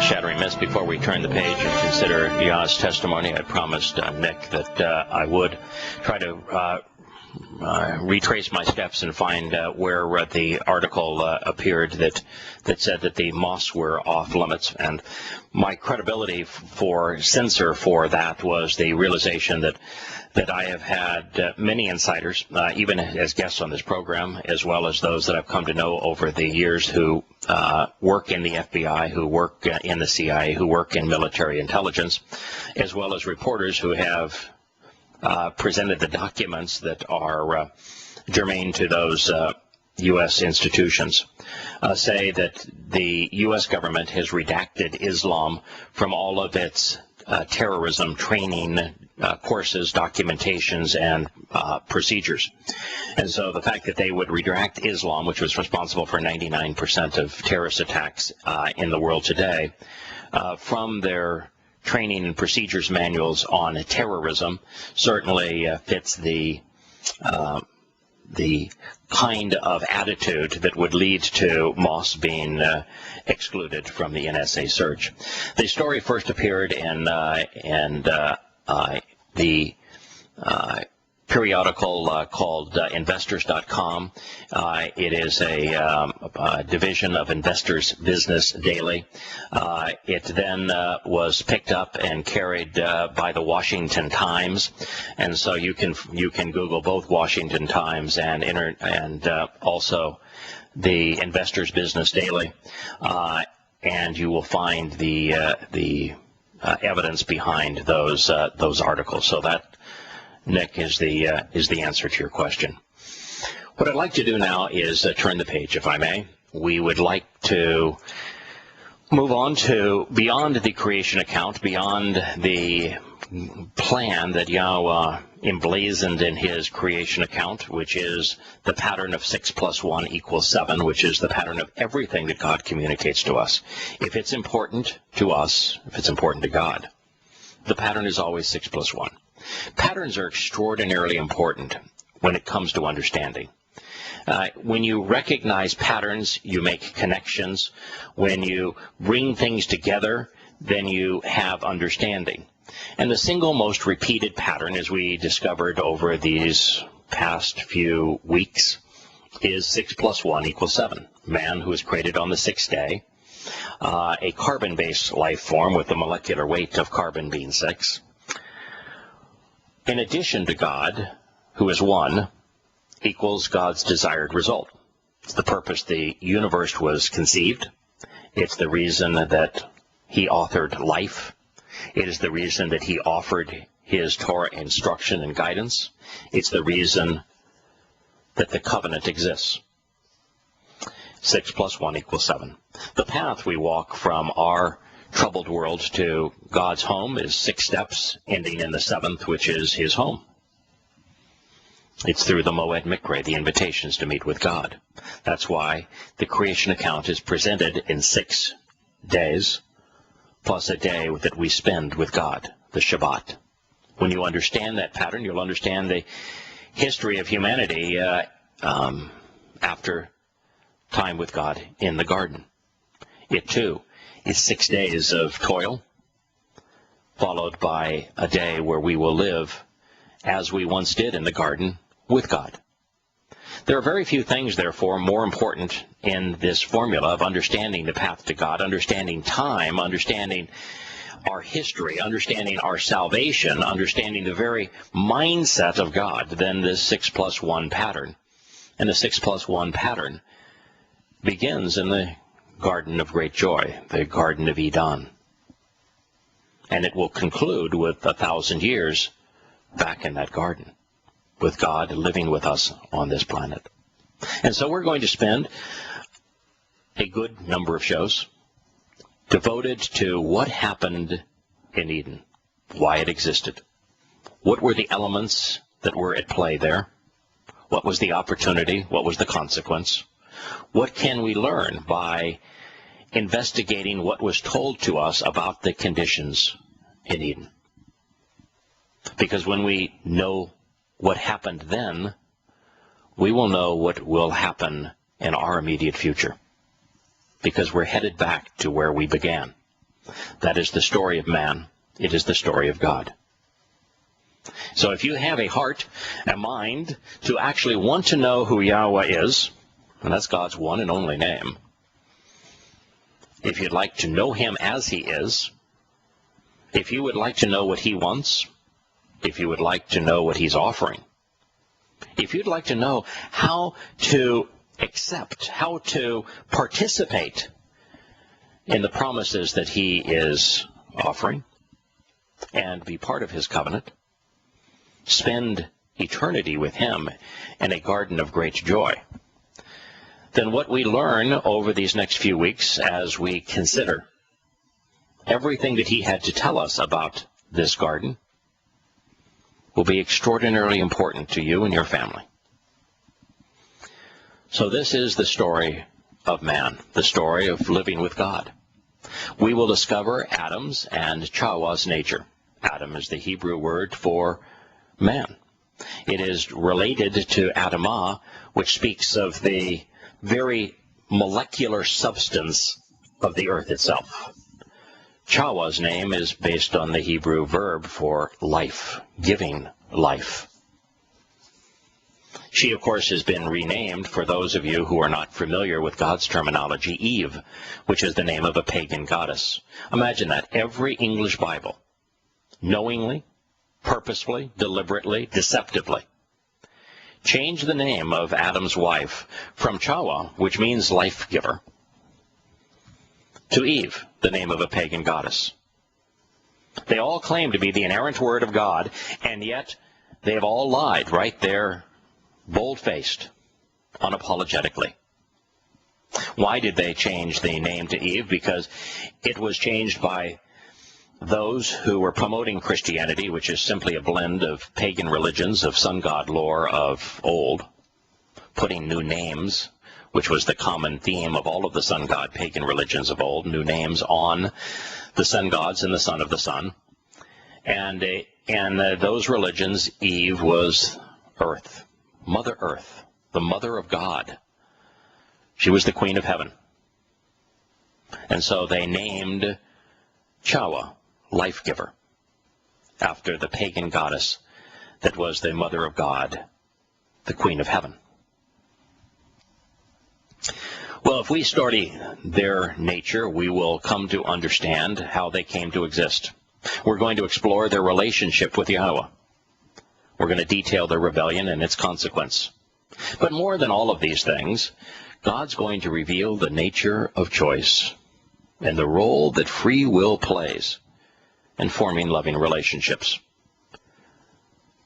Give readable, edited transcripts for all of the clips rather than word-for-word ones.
Shattering Myths. Before we turn the page and consider Yah's testimony, I promised Nick that I would try to retrace my steps and find where the article appeared that said that the mosques were off limits. And my credibility for censor for that was the realization that I have had many insiders, even as guests on this program, as well as those that I've come to know over the years who work in the FBI, who work in the CIA, who work in military intelligence, as well as reporters who have presented the documents that are germane to those U.S. institutions, say that the U.S. government has redacted Islam from all of its terrorism training courses, documentations, and procedures. And so the fact that they would redact Islam, which was responsible for 99% of terrorist attacks in the world today, from their training and procedures manuals on terrorism certainly fits the kind of attitude that would lead to mosques being excluded from the NSA search. The story first appeared in the periodical called investors.com. It is a division of Investors Business Daily. It then was picked up and carried by the Washington Times, and so you can Google both Washington Times and also the Investors Business Daily, and you will find the evidence behind those articles. So that, Nick, is the answer to your question. What I'd like to do now is turn the page, if I may. We would like to move on to beyond the creation account, beyond the plan that Yahowah emblazoned in his creation account, which is the pattern of 6 + 1 = 7, which is the pattern of everything that God communicates to us. If it's important to us, if it's important to God, the pattern is always 6 + 1. Patterns are extraordinarily important when it comes to understanding. When you recognize patterns, you make connections. When you bring things together, then you have understanding. And the single most repeated pattern, as we discovered over these past few weeks, is 6 + 1 = 7. Man who was created on the sixth day, a carbon-based life form with a molecular weight of carbon being 6. In addition to God, who is 1, equals God's desired result. It's the purpose the universe was conceived. It's the reason that he authored life. It is the reason that he offered his Torah instruction and guidance. It's the reason that the covenant exists. 6 + 1 = 7. The path we walk from our troubled world to God's home is 6 steps, ending in the 7th, which is his home. It's through the Moed Mikre, the invitations to meet with God. That's why the creation account is presented in 6 days, plus a day that we spend with God, the Shabbat. When you understand that pattern, you'll understand the history of humanity after time with God in the garden. It, too, is 6 days of toil, followed by a day where we will live as we once did in the garden with God. There are very few things, therefore, more important in this formula of understanding the path to God, understanding time, understanding our history, understanding our salvation, understanding the very mindset of God than this 6 + 1 pattern. And the 6 + 1 pattern begins in the Garden of Great Joy, the Garden of Eden. And it will conclude with 1,000 years back in that garden, with God living with us on this planet. And so we're going to spend a good number of shows devoted to what happened in Eden, why it existed, what were the elements that were at play there, what was the opportunity, what was the consequence, what can we learn by investigating what was told to us about the conditions in Eden. Because when we know what happened then, we will know what will happen in our immediate future. Because we're headed back to where we began. That is the story of man. It is the story of God. So if you have a heart, a mind, to actually want to know who Yahowah is, and that's God's one and only name, if you'd like to know him as he is, if you would like to know what he wants, if you would like to know what he's offering, if you'd like to know how to accept, how to participate in the promises that he is offering and be part of his covenant, spend eternity with him in a garden of great joy, then what we learn over these next few weeks as we consider everything that he had to tell us about this garden will be extraordinarily important to you and your family. So this is the story of man, the story of living with God. We will discover Adam's and Chawah's nature. Adam is the Hebrew word for man. It is related to Adamah, which speaks of the very molecular substance of the earth itself. Chawah's name is based on the Hebrew verb for life, giving life. She, of course, has been renamed, for those of you who are not familiar with God's terminology, Eve, which is the name of a pagan goddess. Imagine that. Every English Bible, knowingly, purposefully, deliberately, deceptively, change the name of Adam's wife from Chawah, which means life giver, to Eve, the name of a pagan goddess. They all claim to be the inerrant word of God, and yet they have all lied right there, bold-faced, unapologetically. Why did they change the name to Eve? Because it was changed by those who were promoting Christianity, which is simply a blend of pagan religions, of sun god lore of old, putting new names, which was the common theme of all of the sun god pagan religions of old, new names on the sun gods and the son of the sun. And those religions, Eve was Earth, Mother Earth, the mother of God. She was the queen of heaven. And so they named Chawah, life giver, after the pagan goddess that was the mother of God, the queen of heaven. Well, if we study their nature, we will come to understand how they came to exist. We're going to explore their relationship with Yahowah. We're going to detail their rebellion and its consequence. But more than all of these things, God's going to reveal the nature of choice and the role that free will plays in forming loving relationships.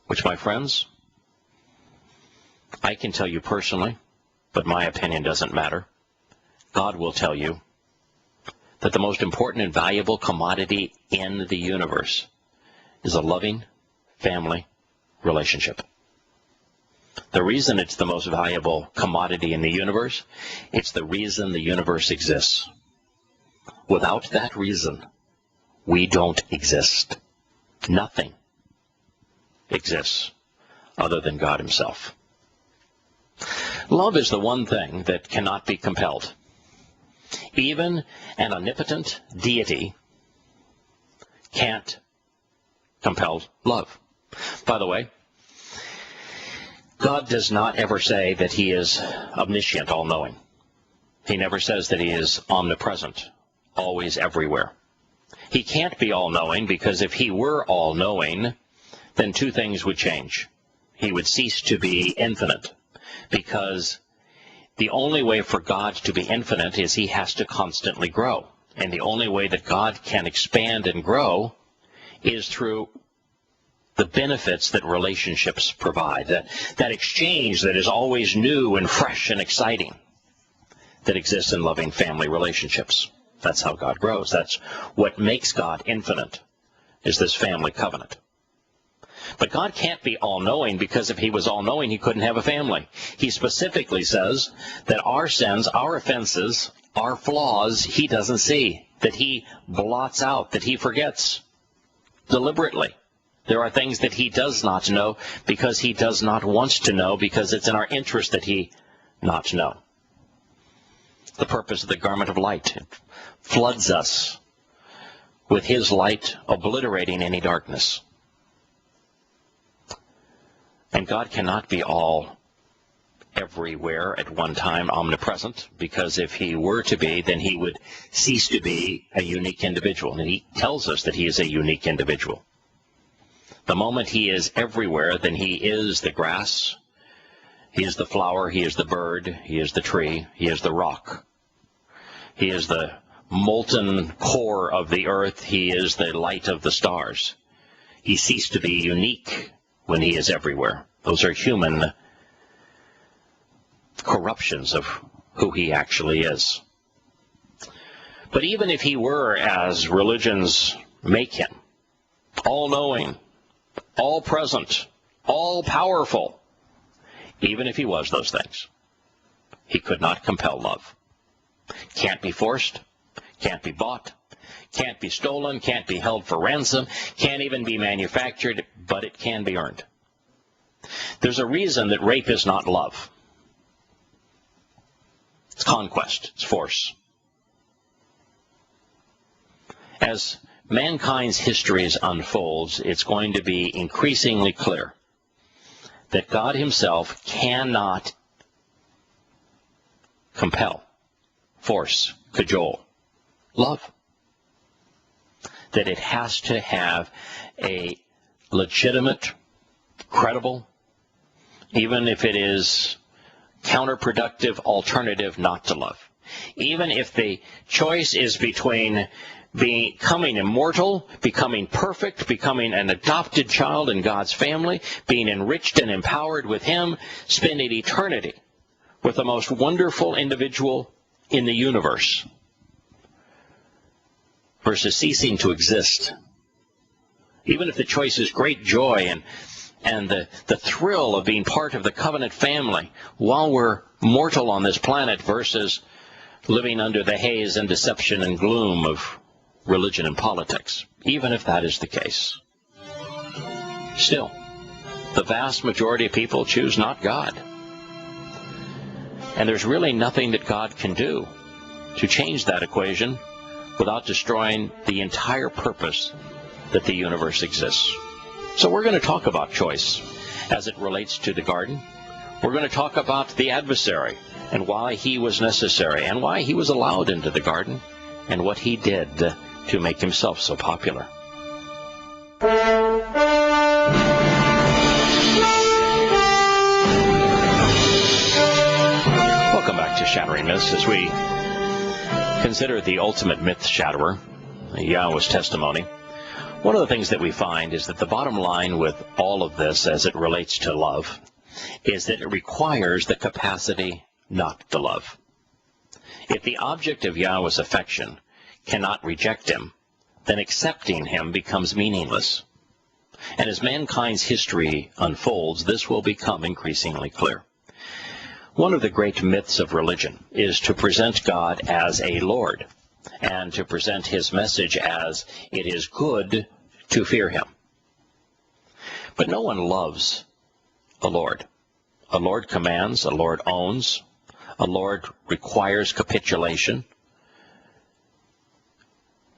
Which, my friends, I can tell you personally, but my opinion doesn't matter. God will tell you that the most important and valuable commodity in the universe is a loving family relationship. The reason it's the most valuable commodity in the universe, it's the reason the universe exists. Without that reason, we don't exist. Nothing exists other than God himself. Love is the one thing that cannot be compelled. Even an omnipotent deity can't compel love. By the way, God does not ever say that he is omniscient, all-knowing. He never says that he is omnipresent, always everywhere. He can't be all-knowing, because if he were all-knowing, then two things would change. He would cease to be infinite, because the only way for God to be infinite is he has to constantly grow. And the only way that God can expand and grow is through the benefits that relationships provide, that exchange that is always new and fresh and exciting that exists in loving family relationships. That's how God grows. That's what makes God infinite, is this family covenant. But God can't be all-knowing, because if he was all-knowing, he couldn't have a family. He specifically says that our sins, our offenses, our flaws, he doesn't see, that he blots out, that he forgets deliberately. There are things that he does not know because he does not want to know, because it's in our interest that he not know. The purpose of the garment of light, it floods us with his light obliterating any darkness. And God cannot be all everywhere at one time omnipresent, because if he were to be, then he would cease to be a unique individual. And he tells us that he is a unique individual. The moment he is everywhere, then he is the grass, he is the flower, he is the bird, he is the tree, he is the rock. He is the molten core of the earth, he is the light of the stars. He ceased to be unique when he is everywhere. Those are human corruptions of who he actually is. But even if he were, as religions make him, all-knowing, all-present, all-powerful, even if he was those things, he could not compel love. Can't be forced, can't be bought, can't be stolen, can't be held for ransom, can't even be manufactured, but it can be earned. There's a reason that rape is not love. It's conquest, it's force. As mankind's histories unfolds, it's going to be increasingly clear that God himself cannot compel, force, cajole love. That it has to have a legitimate, credible, even if it is counterproductive alternative not to love. Even if the choice is between becoming immortal, becoming perfect, becoming an adopted child in God's family, being enriched and empowered with him, spending eternity with the most wonderful individual in the universe, versus ceasing to exist. Even if the choice is great joy and the thrill of being part of the covenant family while we're mortal on this planet, versus living under the haze and deception and gloom of religion and politics, even if that is the case. Still, the vast majority of people choose not God. And there's really nothing that God can do to change that equation without destroying the entire purpose that the universe exists. So we're going to talk about choice as it relates to the garden. We're going to talk about the adversary and why he was necessary and why he was allowed into the garden and what he did to make himself so popular. Welcome back to Shattering Myths as we consider the ultimate myth shatterer, Yahowah's testimony. One of the things that we find is that the bottom line with all of this as it relates to love is that it requires the capacity not to love. If the object of Yahowah's affection cannot reject him, then accepting him becomes meaningless. And as mankind's history unfolds, this will become increasingly clear. One of the great myths of religion is to present God as a Lord, and to present his message as it is good to fear him. But no one loves a Lord. A Lord commands, a Lord owns, a Lord requires capitulation.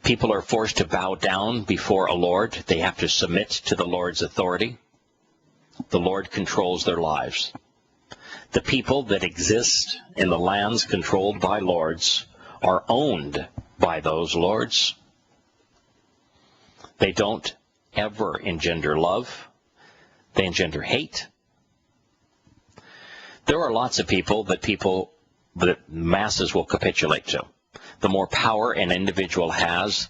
People are forced to bow down before a Lord. They have to submit to the Lord's authority. The Lord controls their lives. The people that exist in the lands controlled by lords are owned by those lords. They don't ever engender love. They engender hate. There are lots of people that masses will capitulate to. The more power an individual has,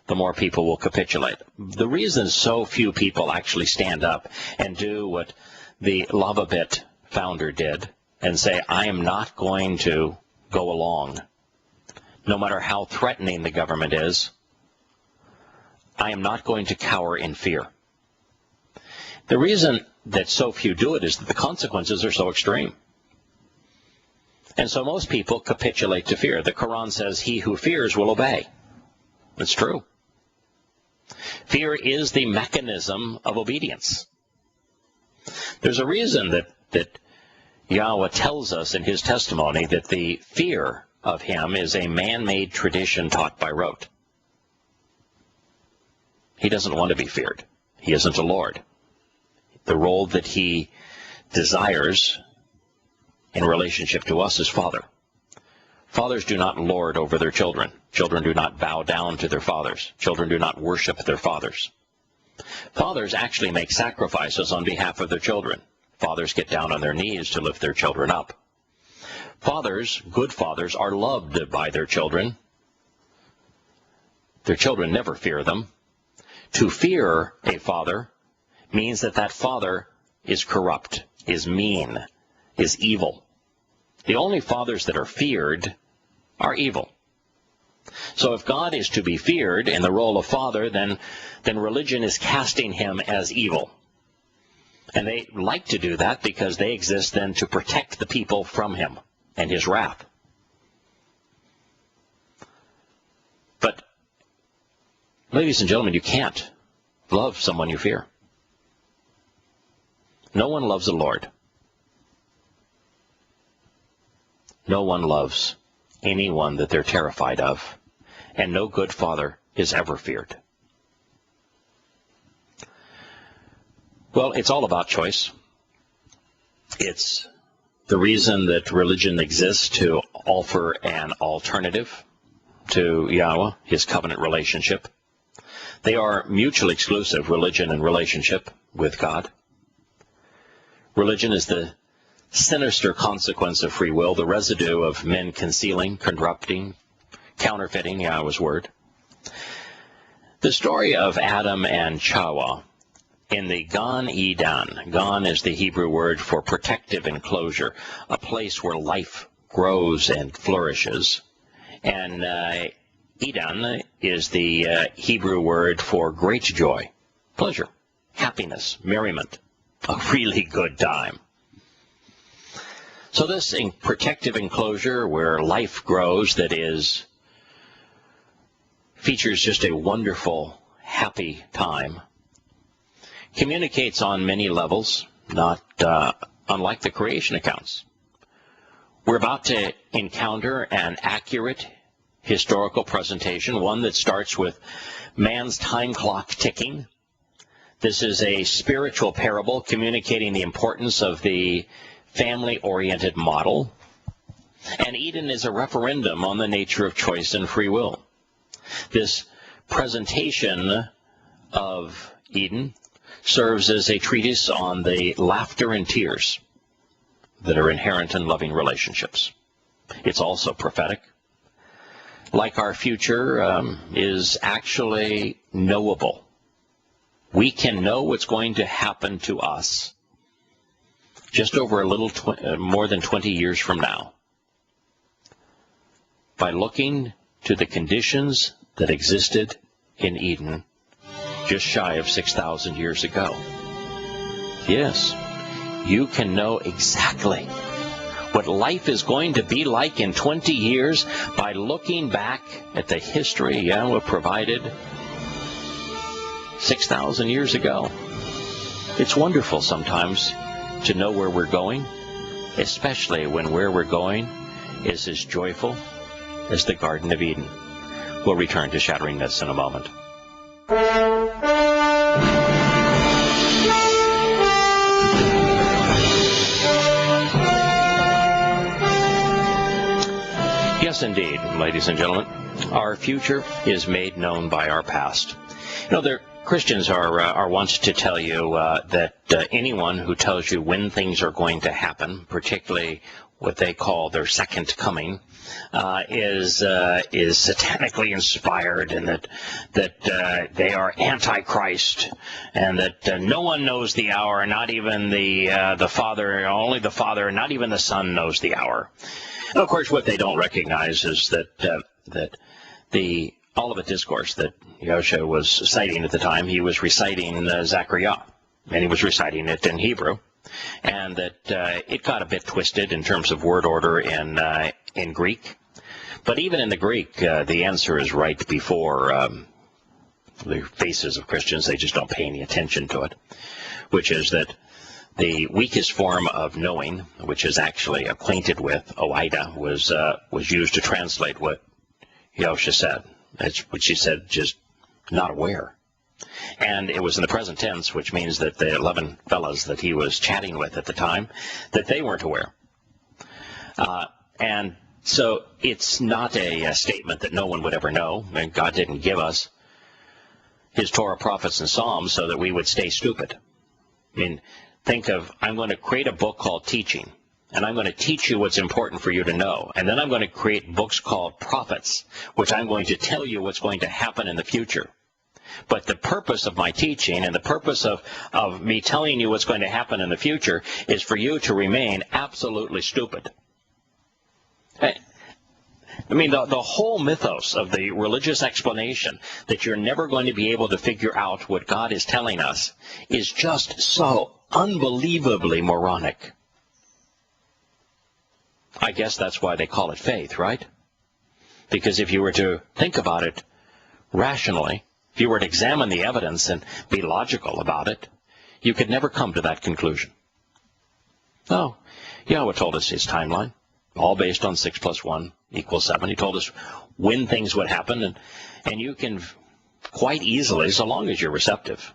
the more people will capitulate. The reason so few people actually stand up and do what the Lavabit founder did and say, I am not going to go along, no matter how threatening the government is, I am not going to cower in fear. The reason that so few do it is that the consequences are so extreme. And so most people capitulate to fear. The Quran says, he who fears will obey. It's true. Fear is the mechanism of obedience. There's a reason that Yahowah tells us in his testimony that the fear of him is a man-made tradition taught by rote. He doesn't want to be feared. He isn't a lord. The role that he desires in relationship to us is father. Fathers do not lord over their children. Children do not bow down to their fathers. Children do not worship their fathers. Fathers actually make sacrifices on behalf of their children. Fathers get down on their knees to lift their children up. Fathers, good fathers, are loved by their children. Their children never fear them. To fear a father means that that father is corrupt, is mean, is evil. The only fathers that are feared are evil. So if God is to be feared in the role of father, then religion is casting him as evil. And they like to do that because they exist then to protect the people from him and his wrath. But, ladies and gentlemen, you can't love someone you fear. No one loves the Lord. No one loves anyone that they're terrified of, and no good father is ever feared. Well, it's all about choice. It's the reason that religion exists, to offer an alternative to Yahowah, his covenant relationship. They are mutually exclusive, religion and relationship with God. Religion is the sinister consequence of free will, the residue of men concealing, corrupting, counterfeiting Yahowah's word. The story of Adam and Chawah in the Gan Eden. Gan is the Hebrew word for protective enclosure, a place where life grows and flourishes. And Eden is the Hebrew word for great joy, pleasure, happiness, merriment, a really good time. So this protective enclosure where life grows, that is, features just a wonderful, happy time, communicates on many levels, not unlike the creation accounts. We're about to encounter an accurate historical presentation, one that starts with man's time clock ticking. This is a spiritual parable communicating the importance of the family-oriented model. And Eden is a referendum on the nature of choice and free will. This presentation of Eden serves as a treatise on the laughter and tears that are inherent in loving relationships. It's also prophetic. Like our future is actually knowable. We can know what's going to happen to us just over a little more than 20 years from now by looking to the conditions that existed in Eden just shy of 6,000 years ago. Yes, you can know exactly what life is going to be like in 20 years by looking back at the history Yahowah provided 6,000 years ago. It's wonderful sometimes to know where we're going, especially when where we're going is as joyful as the Garden of Eden. We'll return to Shattering Myths in a moment. Yes, indeed, ladies and gentlemen, our future is made known by our past. You know, Christians are wont to tell you that anyone who tells you when things are going to happen, particularly what they call their second coming, is satanically inspired, and that they are antichrist, and that no one knows the hour, not even the Father, only the Father, and not even the Son knows the hour. And of course, what they don't recognize is that the Olivet Discourse that Yahushua was citing at the time, he was reciting Zechariah, and he was reciting it in Hebrew, and that it got a bit twisted in terms of word order in Greek. But even in the Greek, the answer is right before the faces of Christians. They just don't pay any attention to it, which is that the weakest form of knowing, which is actually acquainted with, oida, was used to translate what Yahushua said. That's what she said, just not aware. And it was in the present tense, which means that the 11 fellas that he was chatting with at the time, that they weren't aware. And so it's not a statement that no one would ever know, and God didn't give us his Torah, prophets, and Psalms so that we would stay stupid. I mean, think of, I'm going to create a book called Teaching, and I'm going to teach you what's important for you to know. And then I'm going to create books called Prophets, which I'm going to tell you what's going to happen in the future. But the purpose of my teaching and the purpose of me telling you what's going to happen in the future is for you to remain absolutely stupid. I mean, the whole mythos of the religious explanation that you're never going to be able to figure out what God is telling us is just so unbelievably moronic. I guess that's why they call it faith, right? Because if you were to think about it rationally, if you were to examine the evidence and be logical about it, you could never come to that conclusion. No, Yahowah told us his timeline, all based on 6 + 1 = 7. He told us when things would happen, and you can quite easily, so long as you're receptive,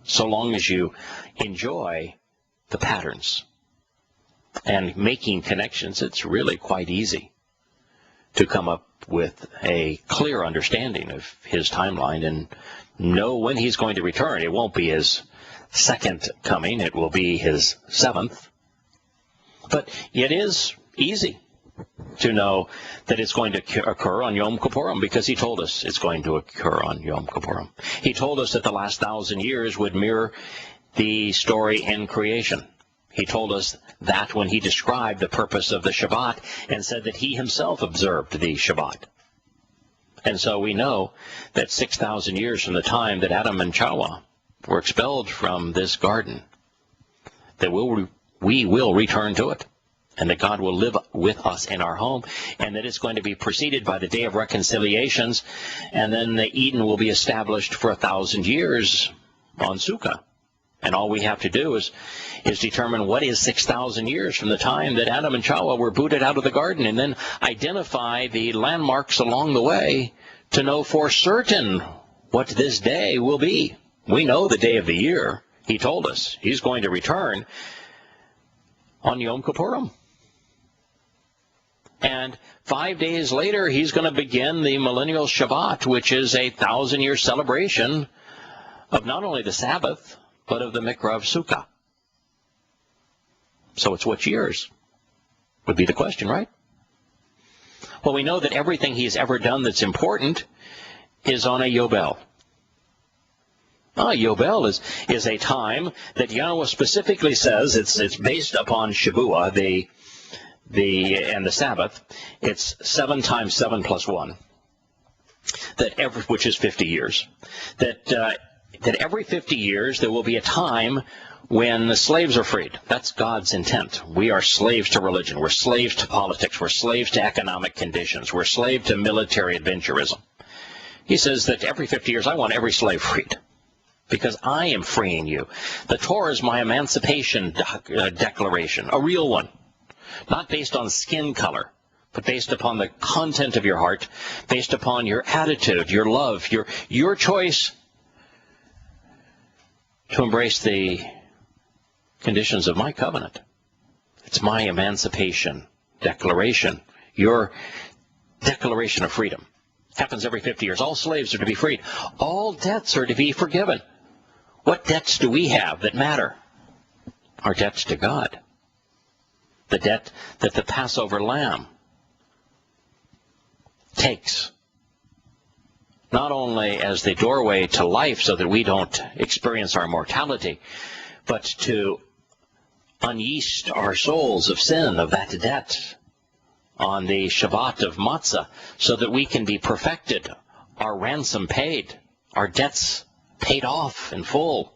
so long as you enjoy the patterns and making connections, it's really quite easy to come up with a clear understanding of his timeline and know when he's going to return. It won't be his second coming, it will be his 7th. But it is easy to know that it's going to occur on Yom Kippurim, because he told us it's going to occur on Yom Kippurim. He told us that the last 1,000 years would mirror the story in creation. He told us that when he described the purpose of the Shabbat and said that he himself observed the Shabbat. And so we know that 6,000 years from the time that Adam and Yahowah were expelled from this garden, that we will return to it, and that God will live with us in our home, and that it's going to be preceded by the Day of Reconciliations, and then the Eden will be established for 1,000 years on Sukkah. And all we have to do is determine what is 6,000 years from the time that Adam and Yahowah were booted out of the garden, and then identify the landmarks along the way to know for certain what this day will be. We know the day of the year. He told us he's going to return on Yom Kippurim. And 5 days later, he's going to begin the millennial Shabbat, which is a 1,000-year celebration of not only the Sabbath, but of the Mikra of Sukkah. So it's which years would be the question, right? Well, we know that everything he's ever done that's important is on a Yobel. Yobel is a time that Yahowah specifically says it's based upon Shavuah, and the Sabbath. It's 7 times 7 + 1, which is 50 years. That every 50 years there will be a time when the slaves are freed. That's God's intent. We are slaves to religion. We're slaves to politics. We're slaves to economic conditions. We're slaves to military adventurism. He says that every 50 years I want every slave freed, because I am freeing you. The Torah is my emancipation declaration, a real one, not based on skin color, but based upon the content of your heart, based upon your attitude, your love, your choice to embrace the conditions of my covenant. It's my emancipation declaration, your declaration of freedom. Happens every 50 years. All slaves are to be freed. All debts are to be forgiven. What debts do we have that matter? Our debts to God. The debt that the Passover lamb takes, not only as the doorway to life so that we don't experience our mortality, but to unyeast our souls of sin, of that debt, on the Shabbat of Matzah, so that we can be perfected, our ransom paid, our debts paid off in full,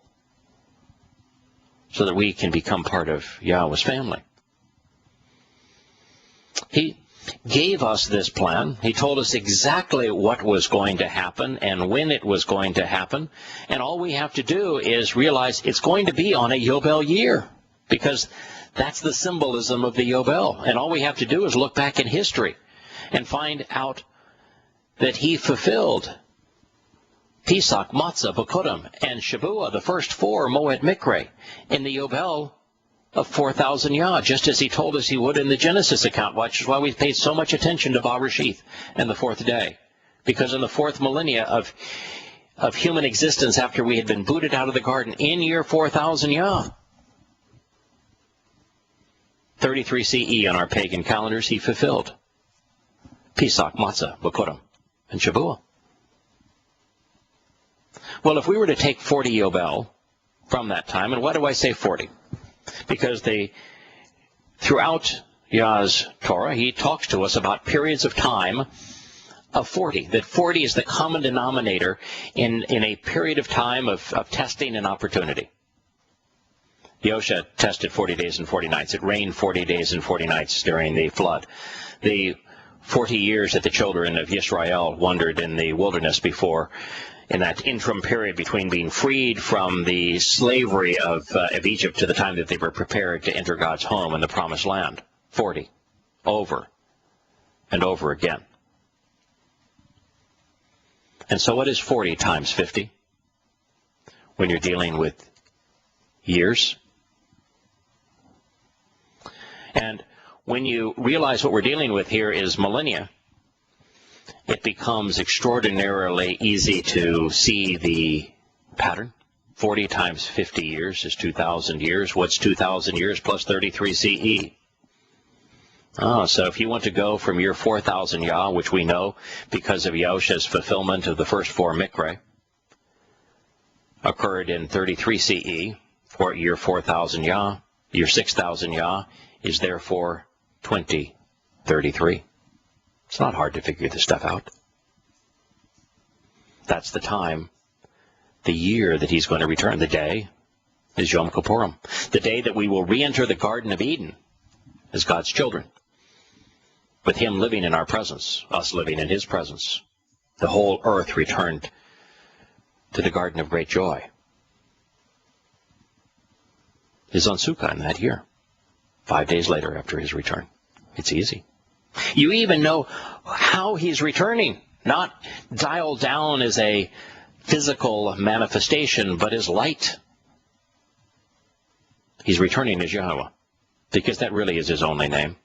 so that we can become part of Yahowah's family. He gave us this plan. He told us exactly what was going to happen and when it was going to happen. And all we have to do is realize it's going to be on a Yobel year, because that's the symbolism of the Yobel. And all we have to do is look back in history and find out that he fulfilled Pesach, Matzah, Bokutim, and Shavuah, the first 4 Moed Mikre, in the Yobel of 4,000 Yah, just as he told us he would in the Genesis account, which is why we paid so much attention to Bereshith and the 4th day. Because in the 4th millennia of human existence, after we had been booted out of the garden, in year 4,000 Yah, 33 CE on our pagan calendars, he fulfilled Pesach, Matzah, Bokutim, and Shavuah. Well, if we were to take 40 Yobel from that time, and why do I say 40? Because throughout Yah's Torah, he talks to us about periods of time of 40, that 40 is the common denominator in a period of time of testing and opportunity. Yosha tested 40 days and 40 nights. It rained 40 days and 40 nights during the flood. The 40 years that the children of Yisrael wandered in the wilderness before, in that interim period between being freed from the slavery of Egypt to the time that they were prepared to enter God's home in the Promised Land. 40. Over and over again. And so what is 40 times 50 when you're dealing with years? And when you realize what we're dealing with here is millennia, it becomes extraordinarily easy to see the pattern. 40 times 50 years is 2,000 years. What's 2,000 years plus 33 CE? So if you want to go from year 4,000 Yah, which we know because of Yahusha's fulfillment of the first 4 Mikre, occurred in 33 CE, for year 4,000 Yah, year 6,000 Yah is therefore 2033. It's not hard to figure this stuff out. That's the time, the year that he's going to return. The day is Yom Kippurim, the day that we will re-enter the Garden of Eden as God's children, with him living in our presence, us living in his presence. The whole earth returned to the Garden of Great Joy. Is on Sukkah in that year, 5 days later after his return. It's easy. You even know how he's returning, not dialed down as a physical manifestation, but as light. He's returning as Yahowah, because that really is his only name.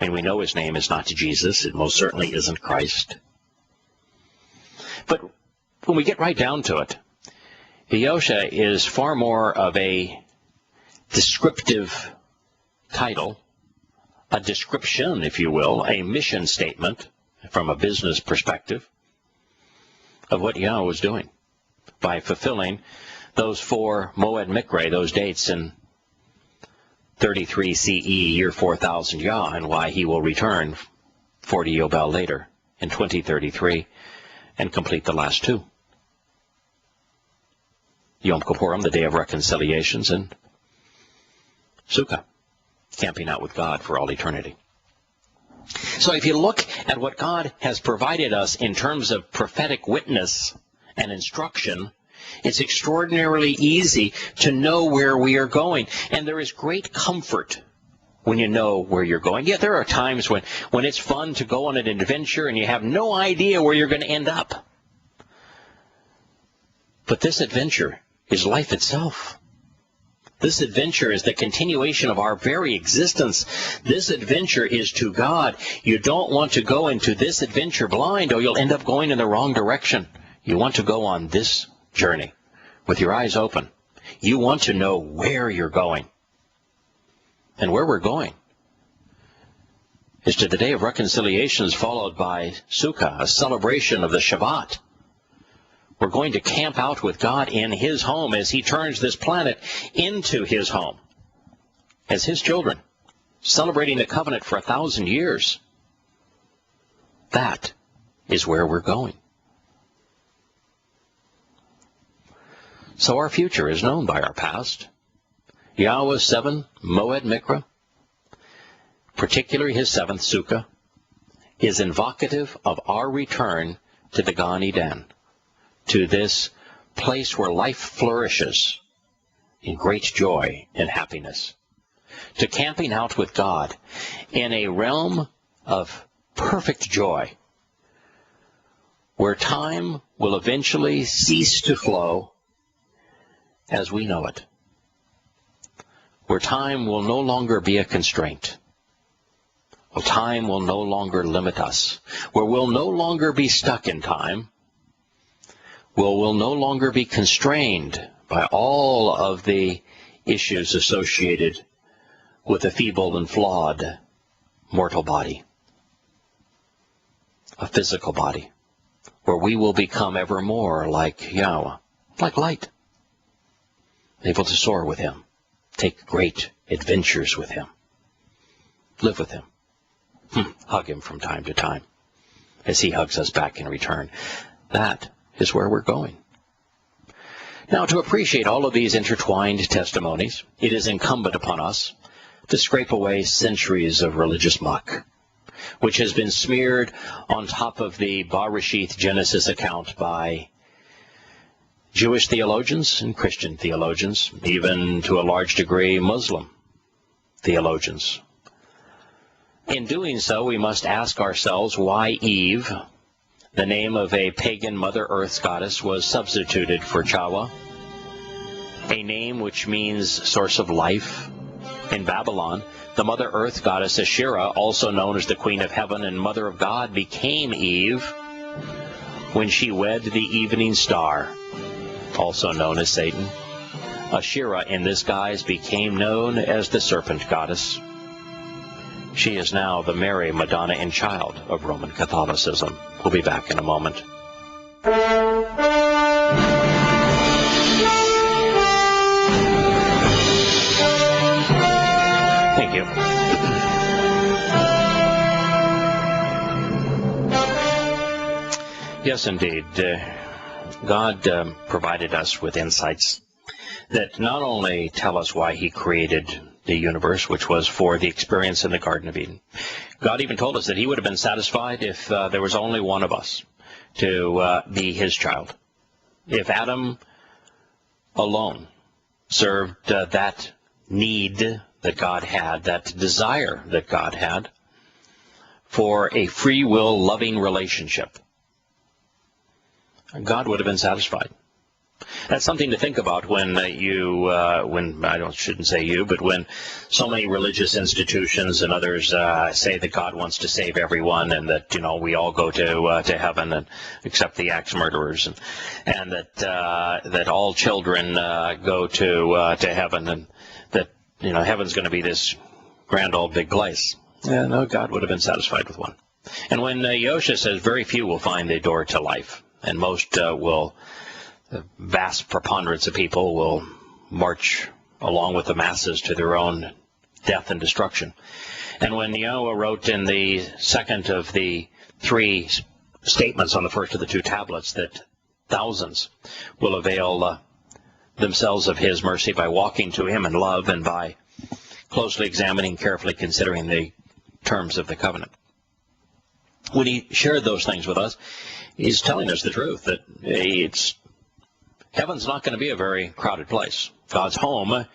And we know his name is not Jesus. It most certainly isn't Christ. But when we get right down to it, Yahusha is far more of a descriptive title, a description, if you will, a mission statement from a business perspective of what Yahweh was doing by fulfilling those 4 Moed Mikre, those dates in 33 CE, year 4,000 Yah, and why he will return 40 Yobel later in 2033 and complete the last 2. Yom Kippurim, the Day of Reconciliations, and Sukkah, camping out with God for all eternity. So if you look at what God has provided us in terms of prophetic witness and instruction, it's extraordinarily easy to know where we are going. And there is great comfort when you know where you're going. Yeah, there are times when it's fun to go on an adventure and you have no idea where you're going to end up. But this adventure is life itself. This adventure is the continuation of our very existence. This adventure is to God. You don't want to go into this adventure blind, or you'll end up going in the wrong direction. You want to go on this journey with your eyes open. You want to know where you're going. And where we're going is to the Day of Reconciliations, followed by Sukkah, a celebration of the Shabbat. We're going to camp out with God in his home as he turns this planet into his home as his children, celebrating the covenant for 1,000 years. That is where we're going. So our future is known by our past. Yahweh's 7 Moed Mikra, particularly his 7th Sukkah, is invocative of our return to the Gan Eden, to this place where life flourishes in great joy and happiness, to camping out with God in a realm of perfect joy, where time will eventually cease to flow as we know it, where time will no longer be a constraint, where time will no longer limit us, where we'll no longer be stuck in time, where we'll no longer be constrained by all of the issues associated with a feeble and flawed mortal body, a physical body, where we will become ever more like Yahowah, like light, able to soar with him, take great adventures with him, live with him, hug him from time to time as he hugs us back in return. That is where we're going. Now, to appreciate all of these intertwined testimonies, it is incumbent upon us to scrape away centuries of religious muck, which has been smeared on top of the Bereshith Genesis account by Jewish theologians and Christian theologians, even to a large degree Muslim theologians. In doing so, we must ask ourselves why Eve, the name of a pagan Mother Earth's goddess, was substituted for Yahowah, a name which means source of life. In Babylon, the Mother Earth goddess Asherah, also known as the Queen of Heaven and Mother of God, became Eve when she wed the evening star, also known as Satan. Asherah, in this guise, became known as the serpent goddess. She is now the Mary, Madonna, and Child of Roman Catholicism. We'll be back in a moment. Thank you. Yes, indeed. God provided us with insights that not only tell us why he created the universe, which was for the experience in the Garden of Eden. God even told us that he would have been satisfied if there was only one of us to be his child. If Adam alone served that need that God had, that desire that God had for a free will loving relationship, God would have been satisfied. That's something to think about when shouldn't say you, but when so many religious institutions and others say that God wants to save everyone, and that we all go to heaven, and except the axe murderers, and that all children go to heaven, and that heaven's going to be this grand old big place. Yeah, no, God would have been satisfied with one. And when Yosha says very few will find the door to life, and most will. The vast preponderance of people will march along with the masses to their own death and destruction. And when Yahowah wrote in the second of the three statements on the first of the two tablets that thousands will avail themselves of his mercy by walking to him in love and by closely examining, carefully considering the terms of the covenant. When he shared those things with us, he's telling us the truth, that heaven's not going to be a very crowded place. God's home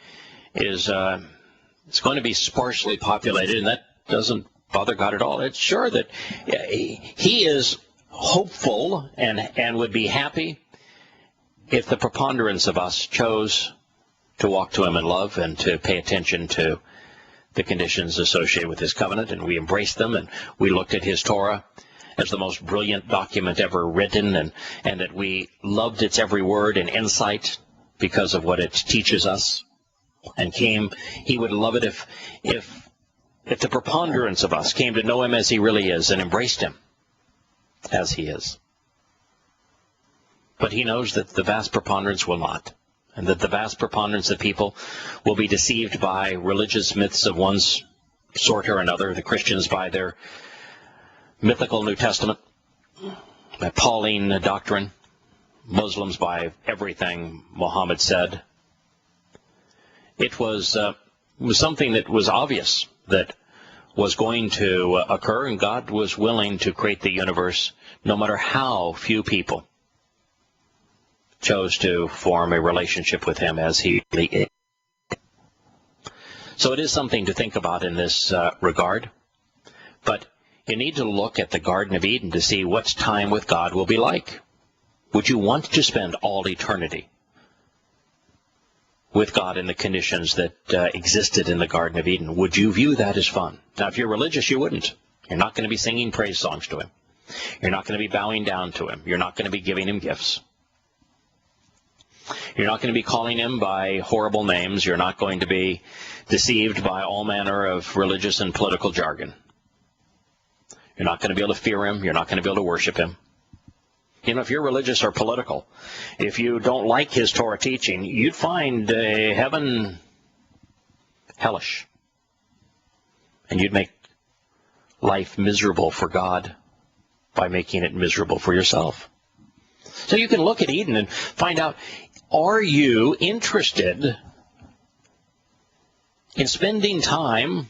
is it's going to be sparsely populated, and that doesn't bother God at all. It's sure that he is hopeful and would be happy if the preponderance of us chose to walk to him in love and to pay attention to the conditions associated with his covenant, and we embraced them, and we looked at his Torah as the most brilliant document ever written, and that we loved its every word and insight because of what it teaches us. And he would love it if the preponderance of us came to know him as he really is and embraced him as he is. But he knows that the vast preponderance will not, and that the vast preponderance of people will be deceived by religious myths of one sort or another, the Christians by their mythical New Testament, by Pauline doctrine, Muslims by everything Muhammad said. It was something that was obvious that was going to occur, and God was willing to create the universe no matter how few people chose to form a relationship with him as he really is. So it is something to think about in this regard. But You need to look at the Garden of Eden to see what time with God will be like. Would you want to spend all eternity with God in the conditions that existed in the Garden of Eden? Would you view that as fun? Now, if you're religious, you wouldn't. You're not going to be singing praise songs to him. You're not going to be bowing down to him. You're not going to be giving him gifts. You're not going to be calling him by horrible names. You're not going to be deceived by all manner of religious and political jargon. You're not going to be able to fear him. You're not going to be able to worship him. You know, if you're religious or political, if you don't like his Torah teaching, you'd find heaven hellish. And you'd make life miserable for God by making it miserable for yourself. So you can look at Eden and find out, are you interested in spending time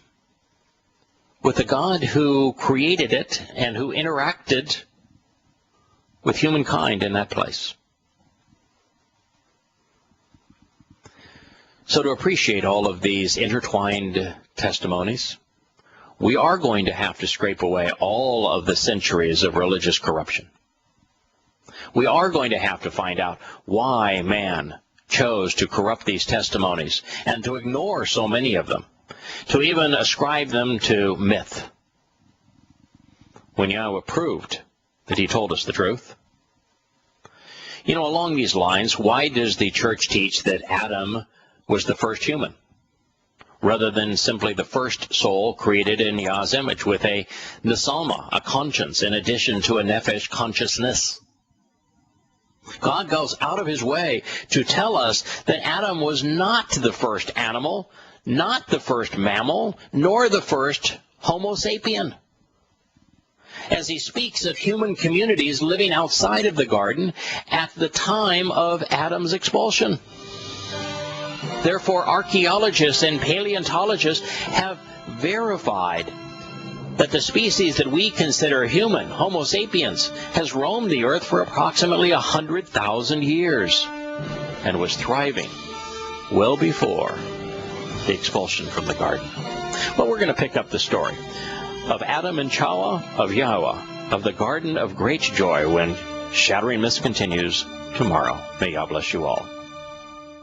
with the God who created it and who interacted with humankind in that place? So to appreciate all of these intertwined testimonies, we are going to have to scrape away all of the centuries of religious corruption. We are going to have to find out why man chose to corrupt these testimonies and to ignore so many of them, to even ascribe them to myth, when Yahowah proved that he told us the truth. You know, along these lines, why does the church teach that Adam was the first human, rather than simply the first soul created in Yah's image with a nesalma, a conscience, in addition to a nephesh, consciousness? God goes out of his way to tell us that Adam was not the first animal, not the first mammal, nor the first Homo sapien. As he speaks of human communities living outside of the garden at the time of Adam's expulsion. Therefore, archaeologists and paleontologists have verified that the species that we consider human, Homo sapiens, has roamed the earth for approximately 100,000 years and was thriving well before the expulsion from the garden. Well, we're going to pick up the story of Adam and Chava, of Yahowah, of the Garden of Great Joy, when Shattering Myths continues tomorrow. May God bless you all.